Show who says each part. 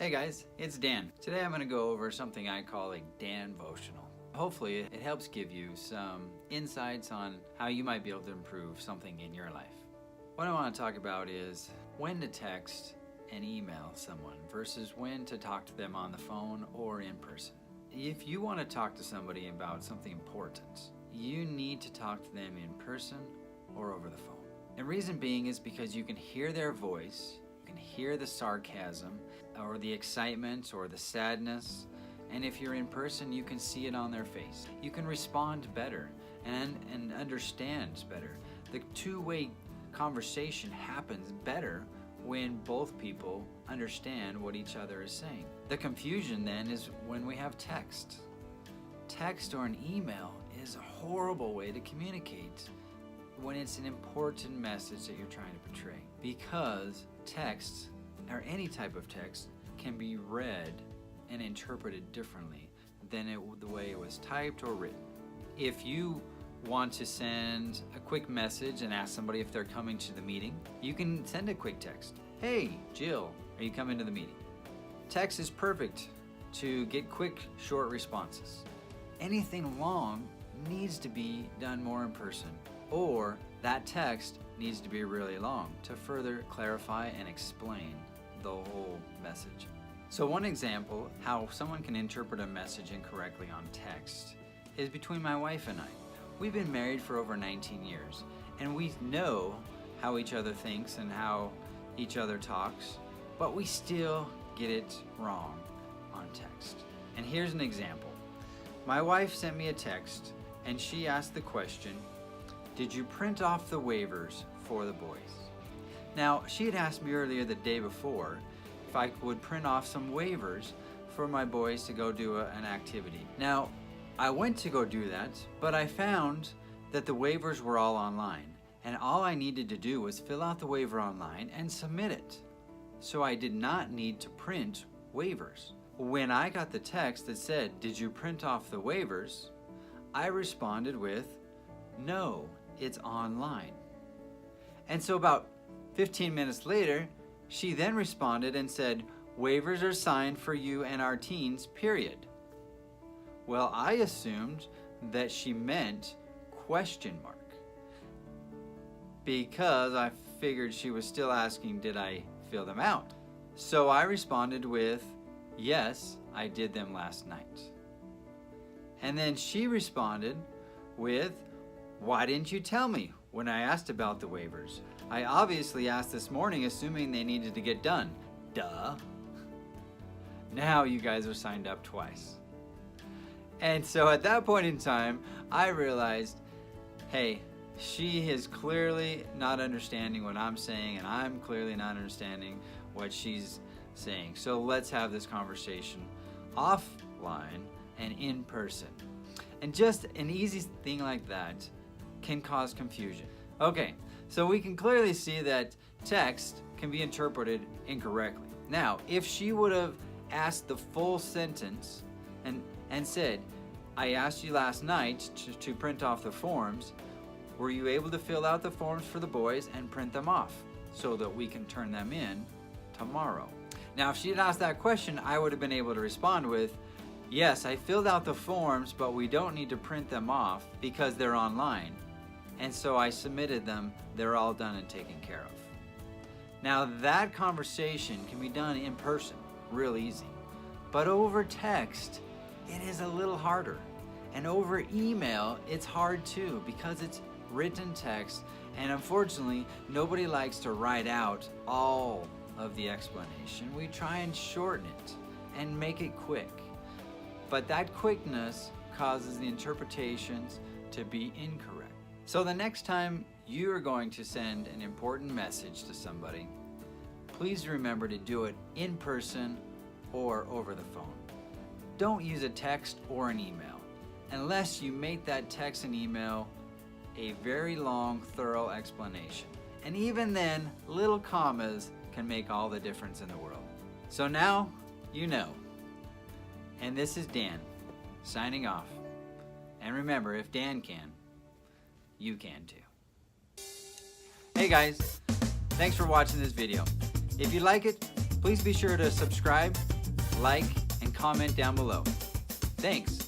Speaker 1: Hey guys, it's Dan. Today I'm going to go over something I call a DanVotional. Hopefully it helps give you some insights on how you might be able to improve something in your life. What I want to talk about is when to text and email someone versus when to talk to them on the phone or in person. If you want to talk to somebody about something important, you need to talk to them in person or over the phone. And reason being is because you can hear their voice, you can hear the sarcasm or the excitement or the sadness, and if you're in person, you can see it on their face. You can respond better and understand better. The two-way conversation happens better when both people understand what each other is saying. The confusion then is when we have text. Text or an email is a horrible way to communicate when it's an important message that you're trying to portray, because text or any type of text can be read and interpreted differently than the way it was typed or written. If you want to send a quick message and ask somebody if they're coming to the meeting, you can send a quick text. Hey, Jill, are you coming to the meeting? Text is perfect to get quick, short responses. Anything long needs to be done more in person, or that text needs to be really long to further clarify and explain the whole message. So one example how someone can interpret a message incorrectly on text is between my wife and I. We've been married for over 19 years, and we know how each other thinks and how each other talks, but we still get it wrong on text. And here's an example. My wife sent me a text and she asked the question, did you print off the waivers for the boys? Now, she had asked me earlier the day before if I would print off some waivers for my boys to go do an activity. Now, I went to go do that, but I found that the waivers were all online, and all I needed to do was fill out the waiver online and submit it. So I did not need to print waivers. When I got the text that said, did you print off the waivers? I responded with, no, it's online. And so about 15 minutes later, she then responded and said, waivers are signed for you and our teens, period. Well, I assumed that she meant question mark, because I figured she was still asking, did I fill them out? So I responded with, yes, I did them last night. And then she responded with, why didn't you tell me when I asked about the waivers? I obviously asked this morning assuming they needed to get done. Duh. Now you guys are signed up twice. And so at that point in time, I realized, hey, she is clearly not understanding what I'm saying, and I'm clearly not understanding what she's saying. So let's have this conversation offline and in person. And just an easy thing like that can cause confusion. Okay, so we can clearly see that text can be interpreted incorrectly. Now, if she would have asked the full sentence and said, I asked you last night to print off the forms, were you able to fill out the forms for the boys and print them off so that we can turn them in tomorrow? Now, if she had asked that question, I would have been able to respond with, yes, I filled out the forms, but we don't need to print them off because they're online. And so I submitted them, they're all done and taken care of. Now that conversation can be done in person, real easy. But over text, it is a little harder. And over email, it's hard too, because it's written text, and unfortunately, nobody likes to write out all of the explanation. We try and shorten it and make it quick. But that quickness causes the interpretations to be incorrect. So the next time you are going to send an important message to somebody, please remember to do it in person or over the phone. Don't use a text or an email unless you make that text and email a very long, thorough explanation. And even then, little commas can make all the difference in the world. So now you know. And this is Dan, signing off. And remember, if Dan can, you can too. Hey guys, thanks for watching this video. If you like it, please be sure to subscribe like, and comment down below. Thanks.